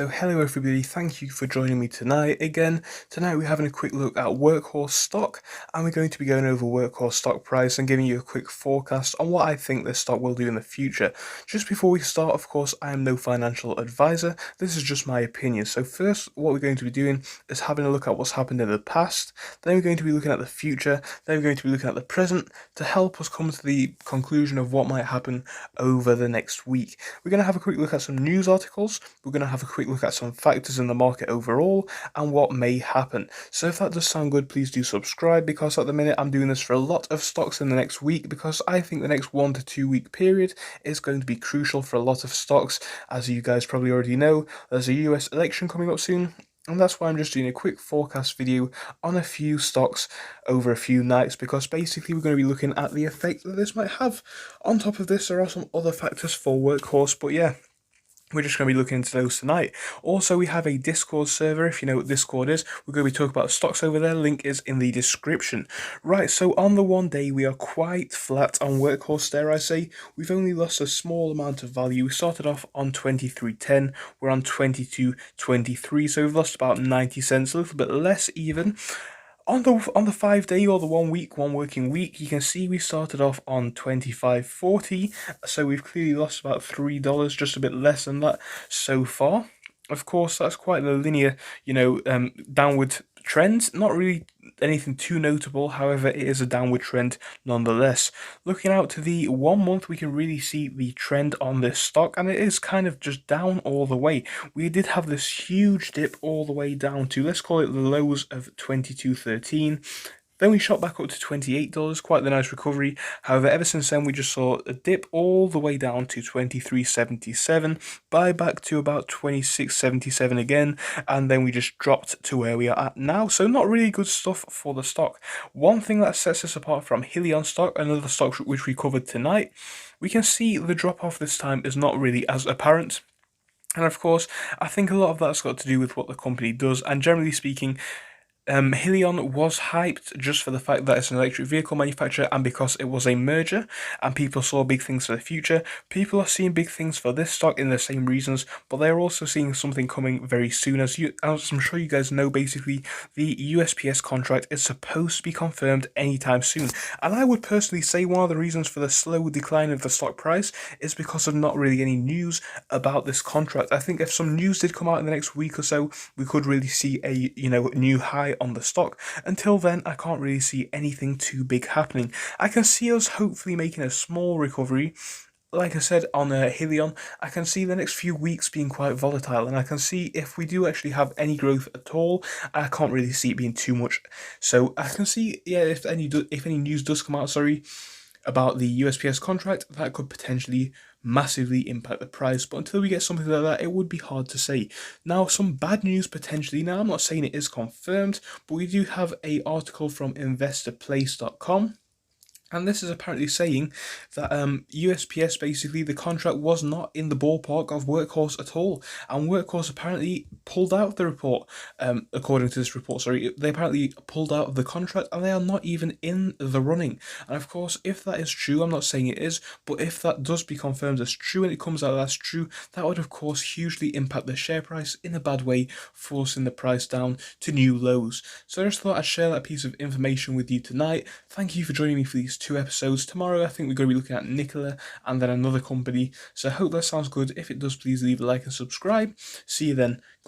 So hello everybody, thank you for joining me tonight again. Tonight we're having a quick look at Workhorse stock, and we're going to be going over Workhorse stock price and giving you a quick forecast on what I think this stock will do in the future. Just before we start, of course, I am no financial advisor, this is just my opinion. So first, what we're going to be doing is having a look at what's happened in the past, then we're going to be looking at the future, then we're going to be looking at the present to help us come to the conclusion of what might happen over the next week. We're going to have a quick look at some news articles, we're going to have a quick look at some factors in the market overall and what may happen. So if that does sound good, please do subscribe, because at the minute I'm doing this for a lot of stocks in the next week, because I think the next 1 to 2 week period is going to be crucial for a lot of stocks. As you guys probably already know, there's a US election coming up soon, and that's why I'm just doing a quick forecast video on a few stocks over a few nights, because basically we're going to be looking at the effect that this might have. On top of this, there are some other factors for Workhorse, but yeah, we're just going to be looking into those tonight. Also, we have a Discord server. If you know what Discord is, we're going to be talking about stocks over there. Link is in the description. Right, so on the one day, we are quite flat on Workhorse, dare I say. We've only lost a small amount of value. We started off on 23.10. We're on 22.23, so we've lost about 90 cents, a little bit less even. On the 5 day or the 1 week, 1 working week, you can see we started off on 25.40, so we've clearly lost about $3, just a bit less than that so far. Of course, that's quite a linear, downward trend. Not really anything too notable, however, it is a downward trend nonetheless. Looking out to the 1 month, we can really see the trend on this stock, and it is kind of just down all the way. We did have this huge dip all the way down to, let's call it the lows of 22.13. Then we shot back up to $28, quite the nice recovery. However, ever since then, we just saw a dip all the way down to 23.77, buy back to about 26.77 again, and then we just dropped to where we are at now. So not really good stuff for the stock. One thing that sets us apart from Helion stock, another stock which we covered tonight, we can see the drop off this time is not really as apparent. And of course, I think a lot of that's got to do with what the company does, and generally speaking, Helion was hyped just for the fact that it's an electric vehicle manufacturer, and because it was a merger and people saw big things for the future. People are seeing big things for this stock in the same reasons, but they're also seeing something coming very soon. As I'm sure you guys know, basically the USPS contract is supposed to be confirmed anytime soon, and I would personally say one of the reasons for the slow decline of the stock price is because of not really any news about this contract. I think if some news did come out in the next week or so, we could really see a new high on the stock. Until then, I can't really see anything too big happening. I can see us hopefully making a small recovery. Like I said on Helion, I can see the next few weeks being quite volatile, and I can see if we do actually have any growth at all, I can't really see it being too much. So I can see, yeah, if any news does come out, about the USPS contract, that could potentially massively impact the price, but until we get something like that, it would be hard to say. Now, some bad news potentially. Now, I'm not saying it is confirmed, but we do have an article from investorplace.com. And this is apparently saying that USPS, basically, the contract was not in the ballpark of Workhorse at all. And Workhorse apparently pulled out of the report, according to this report, they apparently pulled out of the contract, and they are not even in the running. And of course, if that is true, I'm not saying it is, but if that does be confirmed as true and it comes out that's true, that would of course hugely impact the share price in a bad way, forcing the price down to new lows. So I just thought I'd share that piece of information with you tonight. Thank you for joining me for these 2 episodes. Tomorrow I think we're going to be looking at Nikola and then another company, so I hope that sounds good. If it does, please leave a like and subscribe. See you then.